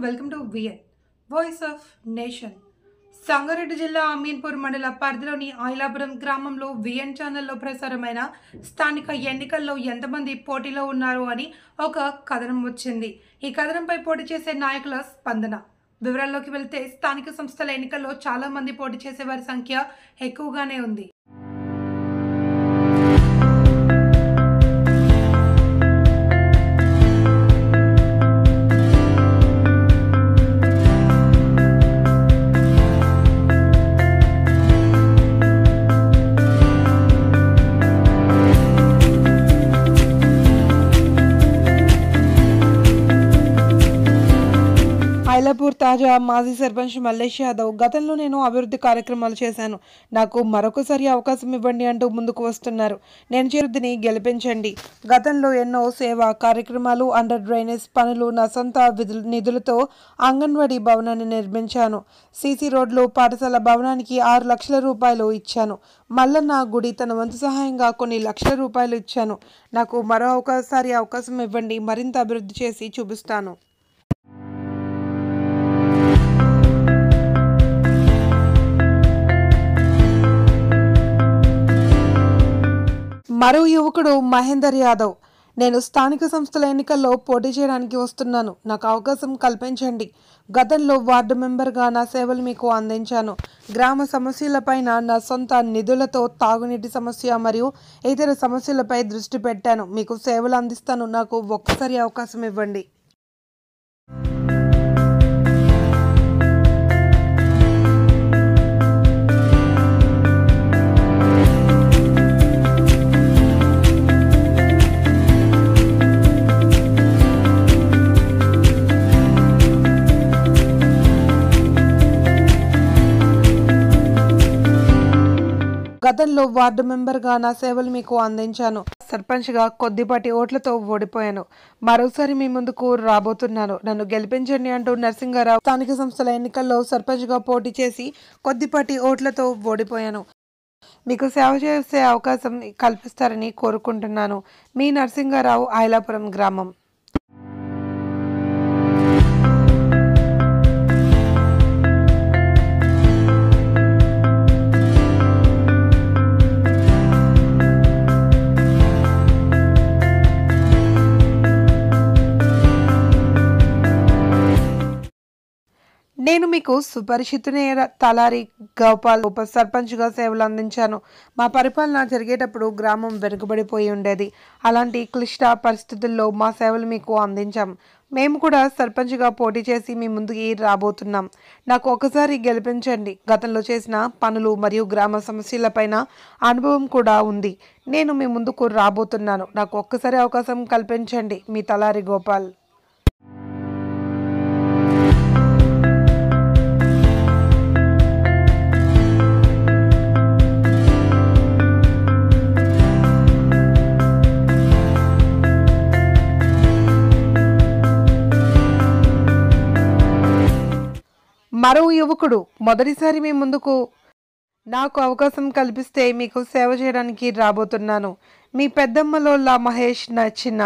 Welcome to VN voice of nation. Sangareddy జిల్లా అమీన్పూర్ మండల పరిధిలోని ఐలాపురం గ్రామంలో విఎన్ ఛానల్లో ప్రసారమైన స్థానిక ఎన్నికల్లో ఎంతమంది పోటీలో ఉన్నారు అని ఒక కథనం వచ్చింది. ఈ కథనంపై పోటీ చేసే నాయకుల స్పందన. వివరాల్లోకి వెళ్తే స్థానిక సంస్థల ఎన్నికల్లో చాలా మంది పోటీ చేసే వారి సంఖ్య ఎక్కువగానే ఉంది. ఐలాపూర్ తాజా మాజీ సర్పంచ్ మల్లేష్ యాదవ్, గతంలో నేను అభివృద్ధి కార్యక్రమాలు చేశాను, నాకు మరొకసారి అవకాశం ఇవ్వండి అంటూ ముందుకు వస్తున్నారు. నేను చేరుద్దిని గెలిపించండి. గతంలో ఎన్నో సేవా కార్యక్రమాలు, అండర్ డ్రైనేజ్ పనులు, నా సొంత నిధులతో అంగన్వాడీ భవనాన్ని నిర్మించాను. సీసీ రోడ్లు, పాఠశాల భవనానికి 6 లక్షల రూపాయలు ఇచ్చాను. మల్లన్న గుడి తన వంతు సహాయంగా కొన్ని లక్షల రూపాయలు ఇచ్చాను. నాకు మరో అవకాశం ఇవ్వండి, మరింత అభివృద్ధి చేసి చూపిస్తాను. మరో యువకుడు మహేందర్ యాదవ్, నేను స్థానిక సంస్థల ఎన్నికల్లో పోటీ చేయడానికి వస్తున్నాను, నాకు అవకాశం కల్పించండి. గతంలో వార్డు మెంబర్గా నా సేవలు మీకు అందించాను. గ్రామ సమస్యలపైన నా సొంత నిధులతో తాగునీటి సమస్య మరియు ఇతర సమస్యలపై దృష్టి పెట్టాను. మీకు సేవలు అందిస్తాను, నాకు ఒక్కసారి అవకాశం ఇవ్వండి. గతంలో వార్డు మెంబర్గా నా సేవలు మీకు అందించాను. సర్పంచ్గా కొద్దిపాటి ఓట్లతో ఓడిపోయాను. మరోసారి మీ ముందుకు రాబోతున్నాను, నన్ను గెలిపించండి అంటూ నరసింగారావు స్థానిక సంస్థల ఎన్నికల్లో సర్పంచ్గా పోటీ చేసి కొద్దిపాటి ఓట్లతో ఓడిపోయాను. మీకు సేవ చేసే అవకాశం కల్పిస్తారని కోరుకుంటున్నాను. మీ నరసింగారావు, ఐలాపురం గ్రామం. నేను మీకు సుపరిచితునే తలారి గోపాల్ ఉప సర్పంచ్గా సేవలు అందించాను. మా పరిపాలన జరిగేటప్పుడు గ్రామం వెనుకబడిపోయి ఉండేది. అలాంటి క్లిష్ట పరిస్థితుల్లో మా సేవలు మీకు అందించాం. మేము కూడా సర్పంచ్గా పోటీ చేసి మీ ముందుకి రాబోతున్నాం. నాకు ఒకసారి గెలిపించండి. గతంలో చేసిన పనులు మరియు గ్రామ సమస్యలపైన అనుభవం కూడా ఉంది. నేను మీ ముందుకు రాబోతున్నాను, నాకు ఒక్కసారి అవకాశం కల్పించండి. మీ తలారి గోపాల్. మరో యువకుడు, మొదటిసారి మీ ముందుకు నాకు అవకాశం కల్పిస్తే మీకు సేవ చేయడానికి రాబోతున్నాను. మీ పెద్దమ్మలోల్లా మహేష్ చిన్న.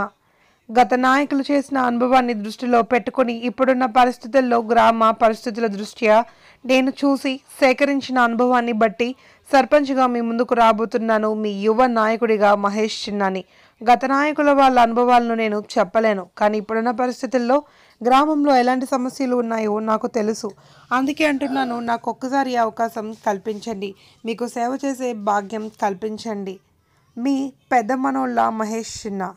గత నాయకులు చేసిన అనుభవాన్ని దృష్టిలో పెట్టుకుని ఇప్పుడున్న పరిస్థితుల్లో గ్రామ పరిస్థితుల దృష్ట్యా నేను చూసి సేకరించిన అనుభవాన్ని బట్టి సర్పంచ్గా మీ ముందుకు రాబోతున్నాను. మీ యువ నాయకుడిగా మహేష్ చిన్నాని. గత నాయకుల వాళ్ళ అనుభవాలను నేను చెప్పలేను, కానీ ఇప్పుడున్న పరిస్థితుల్లో గ్రామంలో ఎలాంటి సమస్యలు ఉన్నాయో నాకు తెలుసు. అందుకే అంటున్నాను, నాకు ఒక్కసారి అవకాశం కల్పించండి, మీకు సేవ చేసే భాగ్యం కల్పించండి. మీ పెద్ద మనోళ్ళ మహేష్ చిన్న.